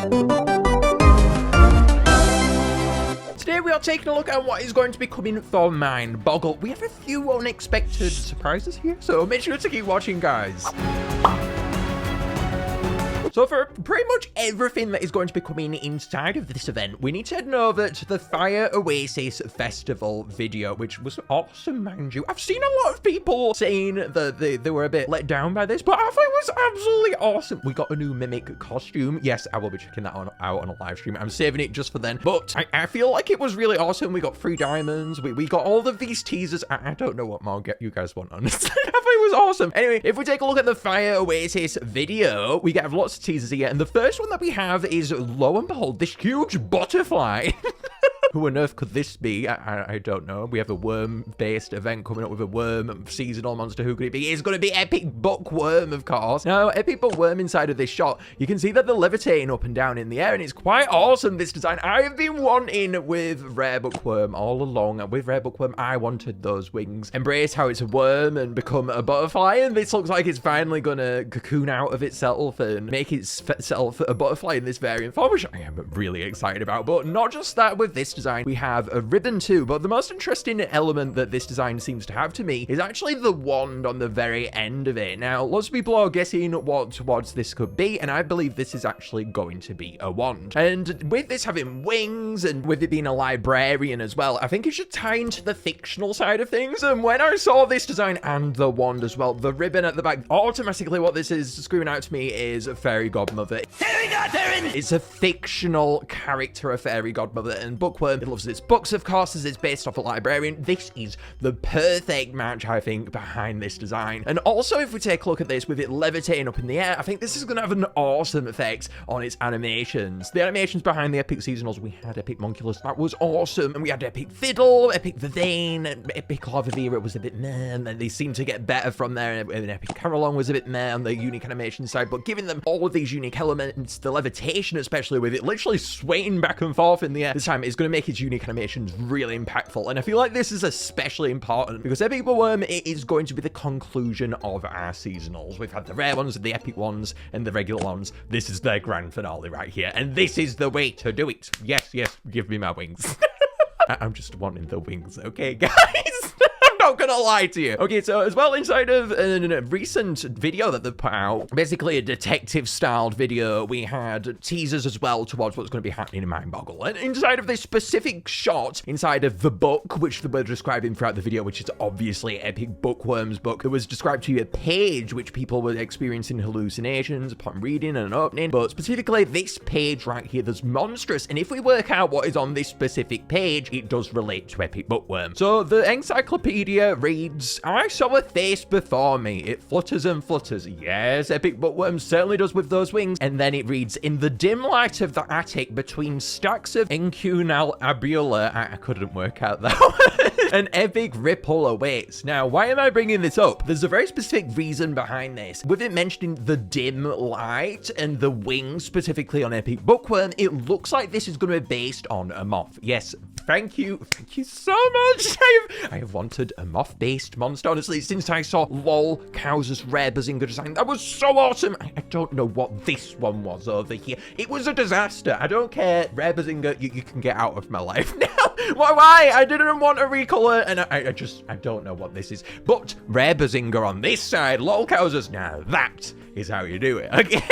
Today we are taking a look at what is going to be coming for Mindboggle. We have a few unexpected surprises here, so make sure to keep watching, guys. So for pretty much everything that is going to be coming inside of this event, we need to head over to the Fire Oasis Festival video, which was awesome, mind you. I've seen a lot of people saying that they were a bit let down by this, but I thought it was absolutely awesome. We got a new Mimic costume. Yes, I will be checking that out on a live stream. I'm saving it just for then, but I feel like it was really awesome. We got 3 diamonds. We got all of these teasers. I don't know what more you guys want, honestly. I thought it was awesome. Anyway, if we take a look at the Fire Oasis video, we get lots of teasers here, and the first one that we have is, lo and behold, this huge butterfly. Who on earth could this be? I don't know. We have a worm-based event coming up with a worm seasonal monster. Who could it be? It's going to be Epic BooqWURM, of course. Now, Epic BooqWURM inside of this shot, you can see that they're levitating up and down in the air, and it's quite awesome, this design. I have been wanting with Rare BooqWURM all along, and with Rare BooqWURM, I wanted those wings. Embrace how it's a worm and become a butterfly, and this looks like it's finally going to cocoon out of itself and make itself a butterfly in this variant form, which I am really excited about. But not just that with this design, we have a ribbon too, but the most interesting element that this design seems to have to me is actually the wand on the very end of it. Now, lots of people are guessing what this could be, and I believe this is actually going to be a wand. And with this having wings, and with it being a librarian as well, I think it should tie into the fictional side of things. And when I saw this design and the wand as well, the ribbon at the back, automatically what this is screaming out to me is a fairy godmother. Fairy godmother! It's a fictional character, a fairy godmother, and BooqWURM, it loves its books, of course, as it's based off a librarian. This is the perfect match, I think, behind this design. And also, if we take a look at this with it levitating up in the air, I think this is going to have an awesome effect on its animations. The animations behind the Epic Seasonals, we had Epic Monculus, that was awesome. And we had Epic Fiddle, Epic Vivane, and Epic Larvavira was a bit meh, and they seemed to get better from there. And Epic Carolong was a bit meh on the unique animation side, but giving them all of these unique elements, the levitation especially, with it literally swaying back and forth in the air, this time is going to make its unique animations really impactful. And I feel like this is especially important because Epic BooqWURM is going to be the conclusion of our seasonals. We've had the rare ones, the epic ones, and the regular ones. This is their grand finale right here, and this is the way to do it. Yes, give me my wings. I'm just wanting the wings, okay, guys? Not gonna lie to you. Okay, so as well, inside of a recent video that they've put out, basically a detective styled video, we had teasers as well towards what's going to be happening in Mindboggle. And inside of this specific shot, inside of the book, which they were describing throughout the video, which is obviously Epic BooqWURM's book, there was described to you a page which people were experiencing hallucinations upon reading and opening. But specifically this page right here, there's monstrous, and if we work out what is on this specific page, it does relate to Epic BooqWURM. So the encyclopedia reads, I saw a face before me. It flutters and flutters. Yes, Epic BooqWURM certainly does with those wings. And then it reads, in the dim light of the attic between stacks of incunal abula, I couldn't work out that one. An epic ripple awaits. Now, why am I bringing this up? There's a very specific reason behind this. With it mentioning the dim light and the wings specifically on Epic BooqWURM, it looks like this is going to be based on a moth. Yes, thank you so much. I have wanted a moth-based monster, honestly, since I saw LOLCowz's rare Bazinga design. That was so awesome. I don't know what this one was over here. It was a disaster. I don't care. Rare Bazinga, you can get out of my life now. Why? I didn't want a recolor, and I don't know what this is. But rare Bazinga on this side, LOLCowz's, now that is how you do it. Again.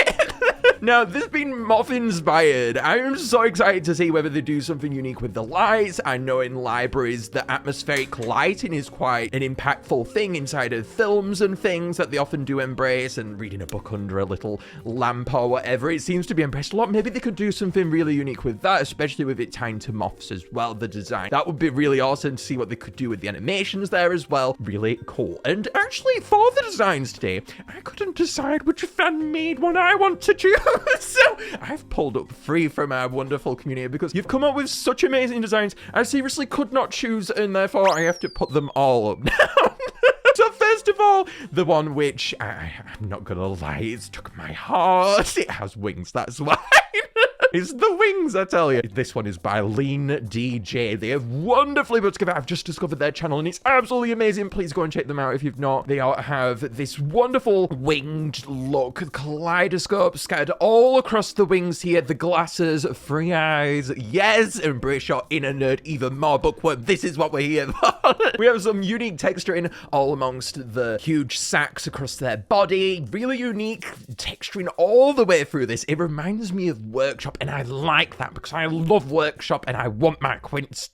Now, this being moth-inspired, I am so excited to see whether they do something unique with the lights. I know in libraries, the atmospheric lighting is quite an impactful thing inside of films and things that they often do embrace, and reading a book under a little lamp or whatever, it seems to be embraced a lot. Maybe they could do something really unique with that, especially with it tying to moths as well, the design. That would be really awesome to see what they could do with the animations there as well. Really cool. And actually, for the designs today, I couldn't decide which fan-made one I want to choose. So I've pulled up 3 from our wonderful community because you've come up with such amazing designs. I seriously could not choose, and therefore I have to put them all up now. So first of all, the one which I'm not gonna lie, it's took my heart. It has wings, that's why. It's the wings, I tell you. This one is by LeanDeeJay. They have wonderfully put together. I've just discovered their channel and it's absolutely amazing. Please go and check them out if you've not. They have this wonderful winged look, kaleidoscope scattered all across the wings here. The glasses, free eyes. Yes, embrace your inner nerd even more, bookworm. This is what we're here for. We have some unique texturing all amongst the huge sacks across their body. Really unique texturing all the way through this. It reminds me of Workshop, and I like that because I love Workshop and I want my Quince.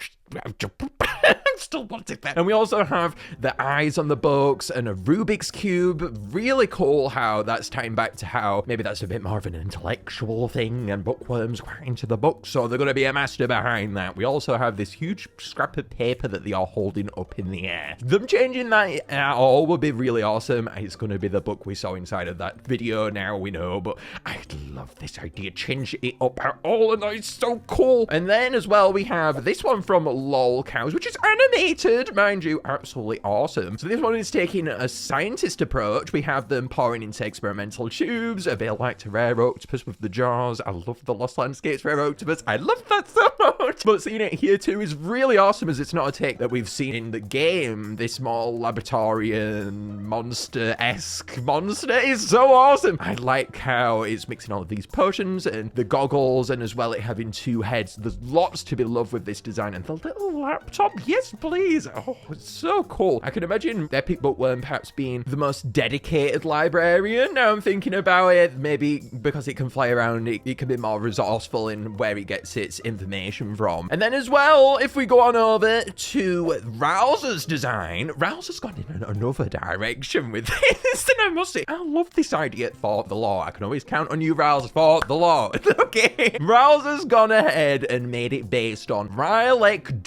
Still wanted that. And we also have the eyes on the books and a Rubik's Cube. Really cool how that's tying back to how maybe that's a bit more of an intellectual thing and bookworms quite into the book, so they're going to be a master behind that. We also have this huge scrap of paper that they are holding up in the air. Them changing that at all would be really awesome. It's going to be the book we saw inside of that video now, we know, but I love this idea. Change it up at all, and that is so cool. And then as well, we have this one from LOLCowz, which is animated, mind you, absolutely awesome. So this one is taking a scientist approach. We have them pouring into experimental tubes, a bit like to rare octopus with the jaws. I love the Lost Landscapes rare octopus. I love that so much. But seeing it here too is really awesome, as it's not a take that we've seen in the game. This small laboratorian monster-esque monster is so awesome. I like how it's mixing all of these potions and the goggles, and as well it having two heads. There's lots to be loved with this design, and the little laptop, yes please. Oh, it's so cool. I can imagine Epic Bookworm perhaps being the most dedicated librarian. Now I'm thinking about it, maybe because it can fly around, it can be more resourceful in where it gets its information from. And then as well, if we go on over to Riles' design, Riles has gone in another direction with this, and I must say, I love this idea for the law. I can always count on you, Riles, for the law. Okay, Riles has gone ahead and made it based on LOLCowz.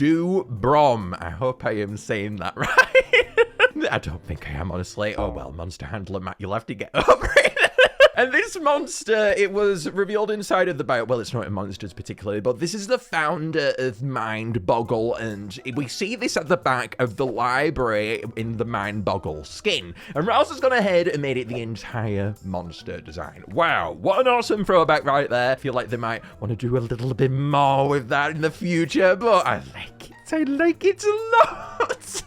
I hope I am saying that right. I don't think I am, honestly. Oh well, Monster Handler Matt, you'll have to get over it. And this monster, it was revealed inside of the bio. Well, it's not in monsters particularly, but this is the founder of Mindboggle, and we see this at the back of the library in the Mindboggle skin. And Riles has gone ahead and made it the entire monster design. Wow, what an awesome throwback right there. I feel like they might want to do a little bit more with that in the future, but I like it. I like it a lot.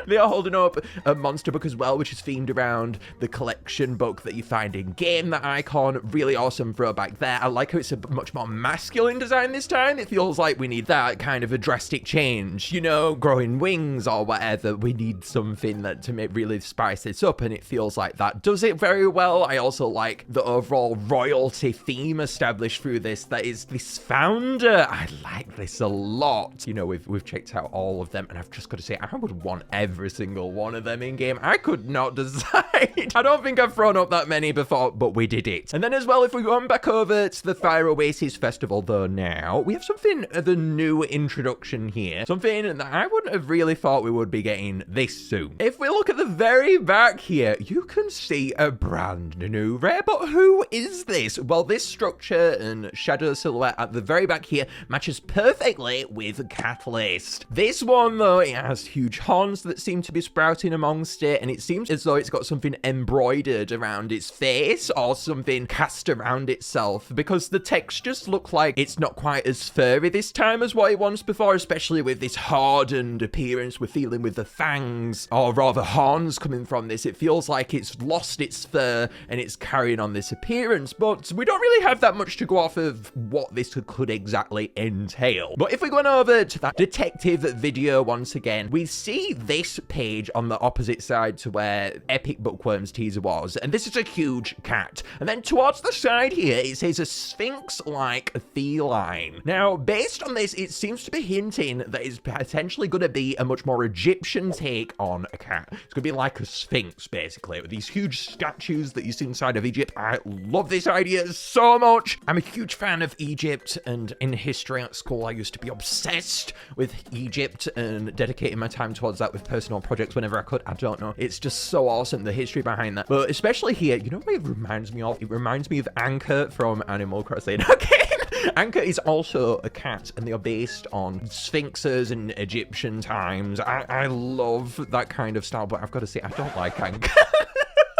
They are holding up a monster book as well, which is themed around the collection book that you find in game, that icon. Really awesome throwback there. I like how it's a much more masculine design this time. It feels like we need that kind of a drastic change, you know, growing wings or whatever. We need something that to make really spice this up, and it feels like that does it very well. I also like the overall royalty theme established through this. That is this founder. I like this a lot. You know, we've checked out all of them, and I've just got to say, I would want every single one of them in game. I could not decide. I don't think I've thrown up that many before, but we did it. And then as well, if we go on back over to the Fire Oasis Festival though now, we have something of a new introduction here. Something that I wouldn't have really thought we would be getting this soon. If we look at the very back here, you can see a brand new rare, but who is this? Well, this structure and shadow silhouette at the very back here matches perfectly with Cataliszt. This one though, it has huge horns that seem to be sprouting amongst it, and it seems as though it's got something embroidered around its face or something cast around itself, because the textures look like it's not quite as furry this time as what it was before, especially with this hardened appearance we're feeling with the fangs, or rather horns coming from this. It feels like it's lost its fur and it's carrying on this appearance, but we don't really have that much to go off of what this could exactly entail. But if we go on over to that detective video once again, we see this page on the opposite side to where Epic Bookworm's teaser was, and this is a huge cat. And then towards the side here, it says a sphinx-like feline. Now, based on this, it seems to be hinting that it's potentially going to be a much more Egyptian take on a cat. It's going to be like a sphinx, basically, with these huge statues that you see inside of Egypt. I love this idea so much. I'm a huge fan of Egypt, and in history at school, I used to be obsessed with Egypt and dedicating my time towards that with personal projects whenever I could. I don't know. It's just so awesome, the history behind that. But especially here, you know what it reminds me of? It reminds me of Anchor from Animal Crossing. Okay. Anchor is also a cat, and they are based on sphinxes in Egyptian times. I love that kind of style, but I've got to say, I don't like Anchor.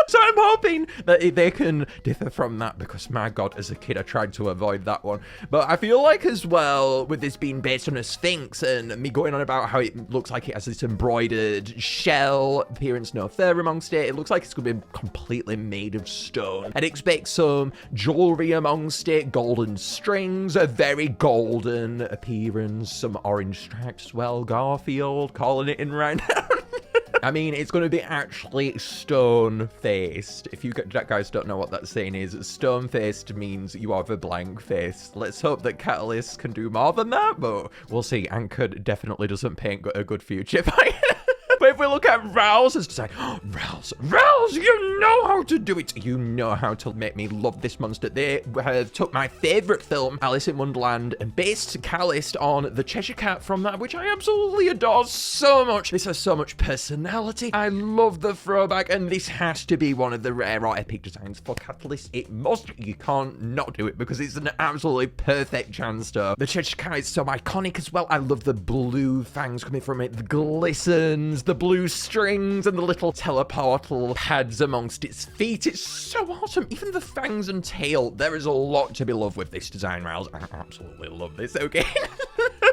So I'm hoping that they can differ from that, because my god, as a kid I tried to avoid that one. But I feel like as well, with this being based on a sphinx and me going on about how it looks like it has this embroidered shell appearance, no fur amongst it, it looks like it's going to be completely made of stone. I'd expect some jewelry amongst it, golden strings, a very golden appearance, some orange stripes as well. Garfield calling it in right now. I mean, it's going to be actually stone-faced. If you guys don't know what that saying is, stone-faced means you have a blank face. Let's hope that Cataliszt can do more than that, but we'll see. Anchor definitely doesn't paint a good future. But if we look at Riles' design, Riles, you know how to do it. You know how to make me love this monster. They have took my favorite film, Alice in Wonderland, and based Cataliszt on the Cheshire Cat from that, which I absolutely adore so much. This has so much personality. I love the throwback, and this has to be one of the rare or epic designs for Cataliszt. It must. You can't not do it, because it's an absolutely perfect chance to. The Cheshire Cat is so iconic as well. I love the blue fangs coming from it, the glistens, the blue strings, and the little teleportal pads amongst its feet. It's so awesome. Even the fangs and tail, there is a lot to be loved with this design, Riles. I absolutely love this, okay?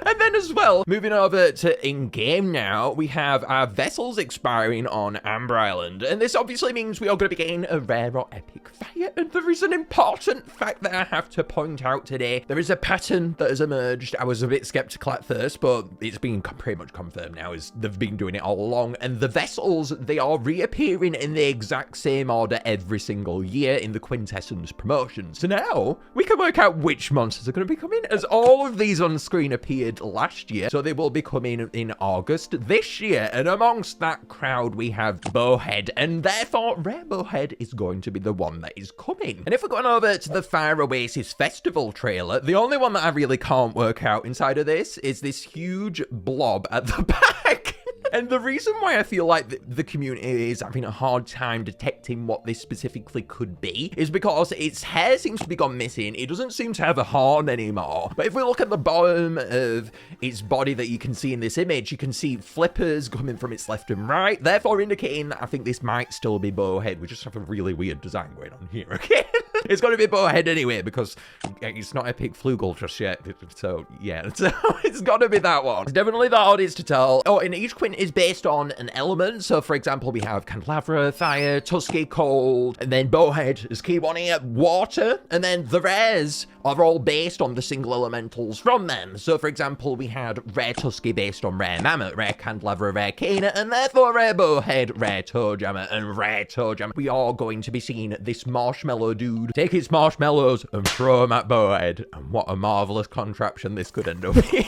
And then as well, moving over to in-game now, we have our vessels expiring on Amber Island. And this obviously means we are going to be getting a rare or epic fire. And there is an important fact that I have to point out today. There is a pattern that has emerged. I was a bit skeptical at first, but it's been pretty much confirmed now, as they've been doing it all along. And the vessels, they are reappearing in the exact same order every single year in the Quintessence promotion. So now we can work out which monsters are going to be coming, as all of these on screen appeared last year, so they will be coming in August this year. And amongst that crowd we have Bowhead, and therefore rare Bowhead is going to be the one that is coming. And if we're going over to the Fire Oasis Festival trailer, the only one that I really can't work out inside of this is this huge blob at the back. And the reason why I feel like the community is having a hard time detecting what this specifically could be is because its hair seems to be gone missing. It doesn't seem to have a horn anymore. But if we look at the bottom of its body that you can see in this image, you can see flippers coming from its left and right, therefore indicating that I think this might still be Bowhead. We just have a really weird design going on here, okay? It's going to be Bowhead anyway, because it's not Epic Flugel just yet. So, yeah, so it's got to be that one. It's definitely the hardest to tell. Oh, and each Quint is based on an element. So, for example, we have Candelabra, Fire, Tusky, Cold, and then Bowhead is key one here, Water, and then the rares are all based on the single elementals from them. So, for example, we had Rare Tusky based on Rare Mammoth, Rare Candelabra, Rare Kana, and therefore Rare Bowhead, Rare Toejammer, and Rare Toejammer. We are going to be seeing this marshmallow dude take his marshmallows and throw them at Bowhead. And what a marvelous contraption this could end up being.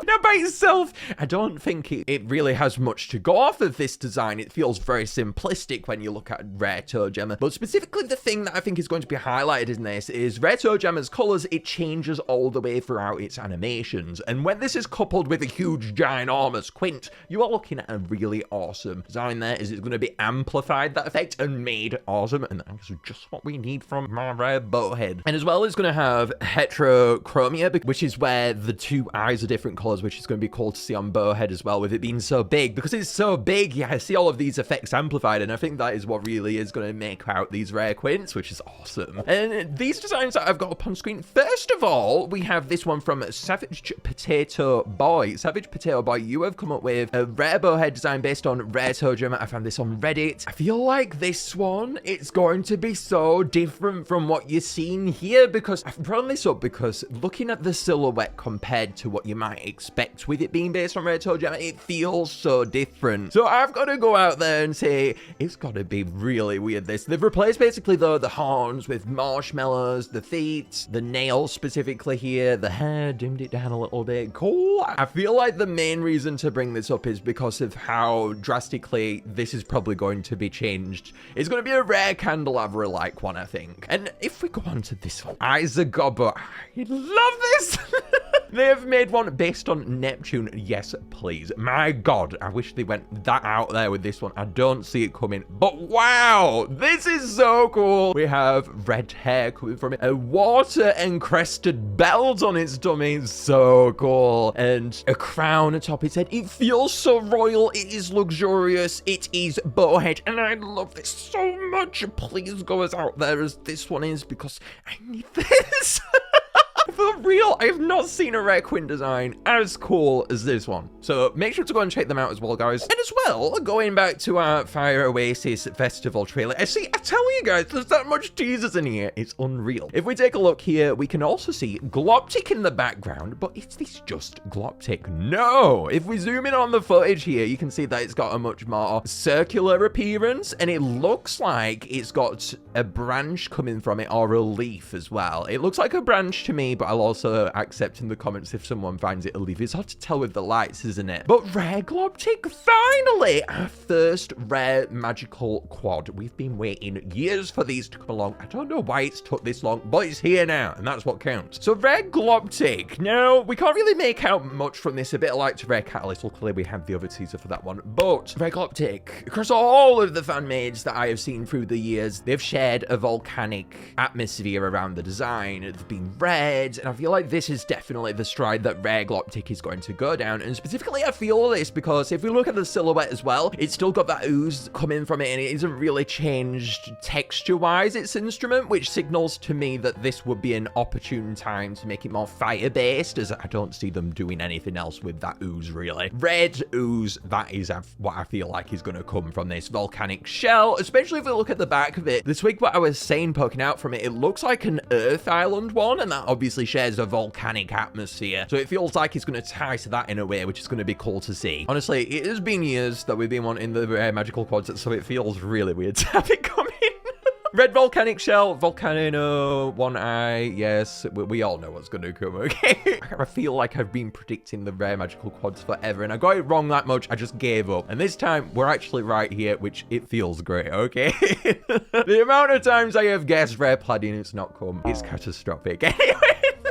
Now, by itself, I don't think it really has much to go off of this design. It feels very simplistic when you look at Rare Toejammer. But specifically, the thing that I think is going to be highlighted in this is Rare Toejammer's colors. It changes all the way throughout its animations. And when this is coupled with a huge, ginormous Quint, you are looking at a really awesome design there. Is it's going to be amplified, that effect, and made awesome. And that's just what we need from my Rare Bowhead. And as well, it's going to have heterochromia, which is where the two eyes are different colors, which is going to be cool to see on Bowhead as well, with it being so big. Because it's so big, yeah, I see all of these effects amplified, and I think that is what really is going to make out these rare Quints, which is awesome. And these designs that I've got up on screen, first of all, we have this one from SavagePotatoBoy. SavagePotatoBoy, you have come up with a rare Bowhead design based on Rare Toejammer. I found this on Reddit. I feel like this one, it's going to be so different from what you're seeing here, because I've brought this up because looking at the silhouette compared to what you might expect with it being based on Rare Toejammer, it feels so different. So I've got to go out there and say it's got to be really weird. They've replaced basically though the horns with marshmallows, the feet, the nails specifically here, the hair, dimmed it down a little bit. Cool. I feel like the main reason to bring this up is because of how drastically this is probably going to be changed. It's going to be a Rare Candelabra like one, I think. And if we go on to this one, IsaGobbo, I love this. They have made one based on Neptune. Yes, please. My God, I wish they went that out there with this one. I don't see it coming, but wow, this is so cool. We have red hair coming from it, a water encrusted belt on its dummy, so cool, and a crown atop its head. It feels so royal. It is luxurious. It is Bowhead, and I love this so much. Please go as out there as this one is, because I need this. For real, I have not seen a Requin design as cool as this one. So make sure to go and check them out as well, guys. And as well, going back to our Fire Oasis Festival trailer, I tell you guys, there's that much teasers in here. It's unreal. If we take a look here, we can also see Gloptic in the background, but is this just Gloptic? No. If we zoom in on the footage here, you can see that it's got a much more circular appearance, and it looks like it's got a branch coming from it, or a leaf as well. It looks like a branch to me, but I'll also accept in the comments if someone finds it a leaf. It's hard to tell with the lights, isn't it? But rare Gloptic, finally! Our first rare magical quad. We've been waiting years for these to come along. I don't know why it's took this long, but it's here now, and that's what counts. So rare Gloptic. Now, we can't really make out much from this, a bit like to rare Cataliszt. Luckily, we have the other teaser for that one. But rare Gloptic, across all of the fan-mades that I have seen through the years, they've shared a volcanic atmosphere around the design. It's been red, and I feel like this is definitely the stride that rare Gloptic is going to go down. And specifically, I feel this because if we look at the silhouette as well, it's still got that ooze coming from it, and it isn't really changed texture-wise, its instrument, which signals to me that this would be an opportune time to make it more fire-based, as I don't see them doing anything else with that ooze, really. Red ooze, that is what I feel like is going to come from this volcanic shell, especially if we look at the back of it. The twig what I was saying poking out from it, it looks like an Earth Island one, and that obviously shares a volcanic atmosphere, so it feels like it's going to tie to that in a way, which is going to be cool to see. Honestly, it has been years that we've been wanting the rare magical quads, so it feels really weird to have it come in. Red volcanic shell, volcano, one eye, yes, we all know what's going to come, okay? I feel like I've been predicting the rare magical quads forever, and I got it wrong that much, I just gave up. And this time, we're actually right here, which it feels great, okay? The amount of times I have guessed rare Plaid and it's not come, it's catastrophic. Anyway.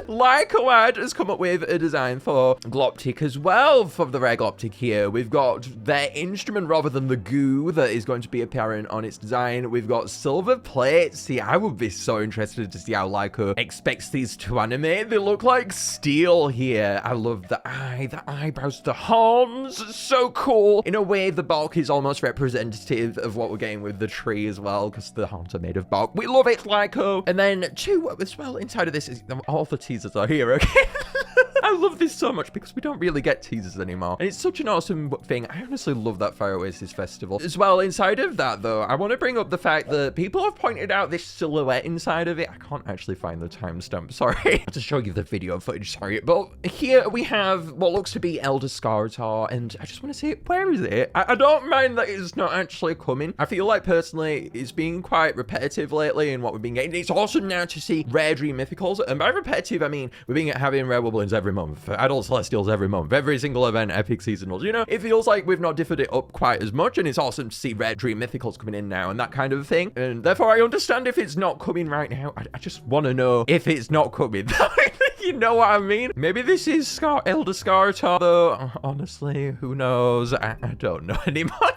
LOLCowz has come up with a design for Gloptic as well. For the rare Gloptic here, we've got their instrument rather than the goo that is going to be apparent on its design. We've got silver plates. See, I would be so interested to see how LOLCowz expects these to animate. They look like steel here. I love the eye, the eyebrows, the horns. So cool. In a way, the bark is almost representative of what we're getting with the tree as well, because the horns are made of bark. We love it, LOLCowz. And then two as well inside of this is all the teasers are here, okay? I love this so much because we don't really get teasers anymore, and it's such an awesome thing. I honestly love that Fire Oasis Festival. As well, inside of that, though, I want to bring up the fact that people have pointed out this silhouette inside of it. I can't actually find the timestamp, sorry. I have to show you the video footage, sorry. But here we have what looks to be Elder Scaratar, and I just want to say, where is it? I don't mind that it's not actually coming. I feel like, personally, it's been quite repetitive lately in what we've been getting. It's awesome now to see rare Dream Mythicals, and by repetitive, I mean, we've been having rare Wobblins every month, adult Celestials every month, every single event, epic seasonals, you know? It feels like we've not differed it up quite as much, and it's awesome to see rare Dream Mythicals coming in now and that kind of thing. And therefore, I understand if it's not coming right now. I just want to know if it's not coming. You know what I mean? Maybe this is Elder Scaratar, though. Honestly, who knows? I don't know anymore.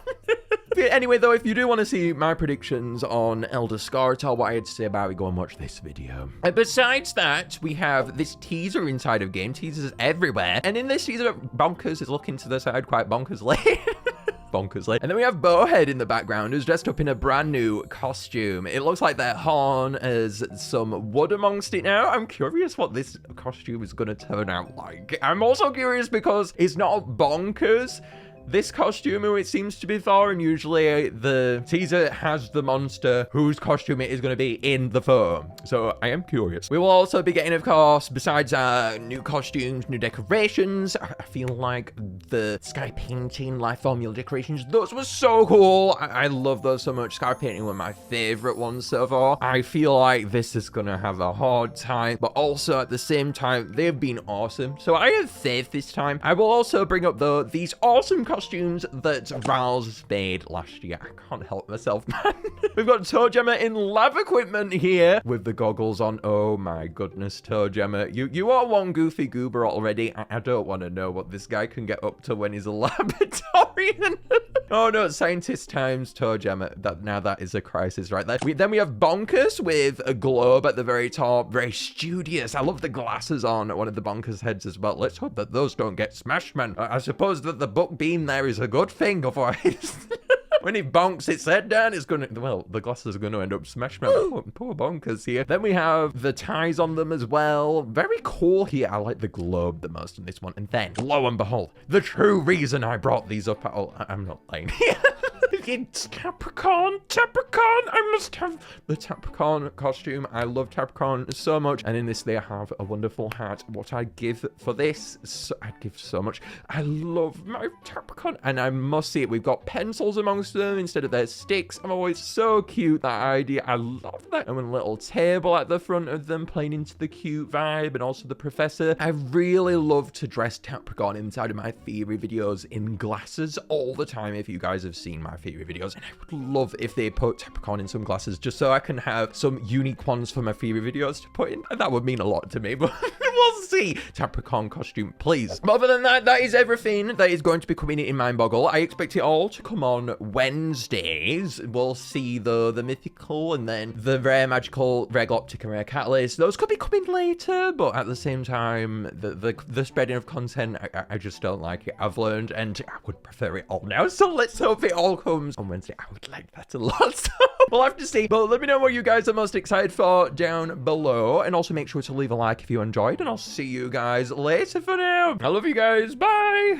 Anyway, though, if you do want to see my predictions on Elder Scaratar, what I had to say about it, go and watch this video. And besides that, we have this teaser inside of game. Teasers everywhere. And in this teaser, Bonkers is looking to the side quite bonkersly. Bonkersly. And then we have Bowhead in the background, who's dressed up in a brand new costume. It looks like their horn has some wood amongst it now. I'm curious what this costume is going to turn out like. I'm also curious because it's not bonkers. This costume, who it seems to be Thor, and usually the teaser has the monster whose costume it is going to be in the photo. So I am curious. We will also be getting, of course, besides new costumes, new decorations. I feel like the sky painting life formula decorations, those were so cool. I love those so much. Sky painting were my favorite ones so far. I feel like this is going to have a hard time, but also at the same time, they've been awesome. So I have faith this time. I will also bring up, though, these awesome costumes costumes that Riles made last year. I can't help myself, man. We've got ToeJammer in lab equipment here with the goggles on. Oh my goodness, ToeJammer. You are one goofy goober already. I don't want to know what this guy can get up to when he's a laboratorian. Oh no, scientist times ToeJammer. Now that is a crisis right there. Then we have Bonkers with a globe at the very top. Very studious. I love the glasses on one of the Bonkers heads as well. Let's hope that those don't get smashed, man. I suppose that the book beam there is a good thing, otherwise... When he bonks its head down, it's gonna, well, the glasses are gonna end up smashed, man. Oh, poor Bonkers here. Then we have the ties on them as well. Very cool here. I like the globe the most on this one. And then, lo and behold, the true reason I brought these up. Oh, I'm not lying. It's Capricorn. I must have the Capricorn costume. I love Capricorn so much. And in this, they have a wonderful hat. What I'd give for this, I'd give so much. I love my Capricorn. And I must see it. We've got pencils amongst them instead of their sticks. I'm always so cute, that idea. I love that. And with a little table at the front of them, playing into the cute vibe. And also the professor. I really love to dress Capricorn inside of my theory videos in glasses all the time. If you guys have seen my theory videos, and I would love if they put Capricorn in some glasses just so I can have some unique ones for my theory videos to put in. That would mean a lot to me, but we'll see. Capricorn costume, please. But other than that, that is everything that is going to be coming in Mindboggle. I expect it all to come on Wednesdays. We'll see the mythical and then the rare magical, rare Gloptic and rare Cataliszt. Those could be coming later, but at the same time, the spreading of content, I just don't like it. I've learned, and I would prefer it all now. So let's hope it all comes on Wednesday. I would like that a lot. So we'll have to see. But let me know what you guys are most excited for down below. And also make sure to leave a like if you enjoyed. And I'll see you guys later for now. I love you guys. Bye.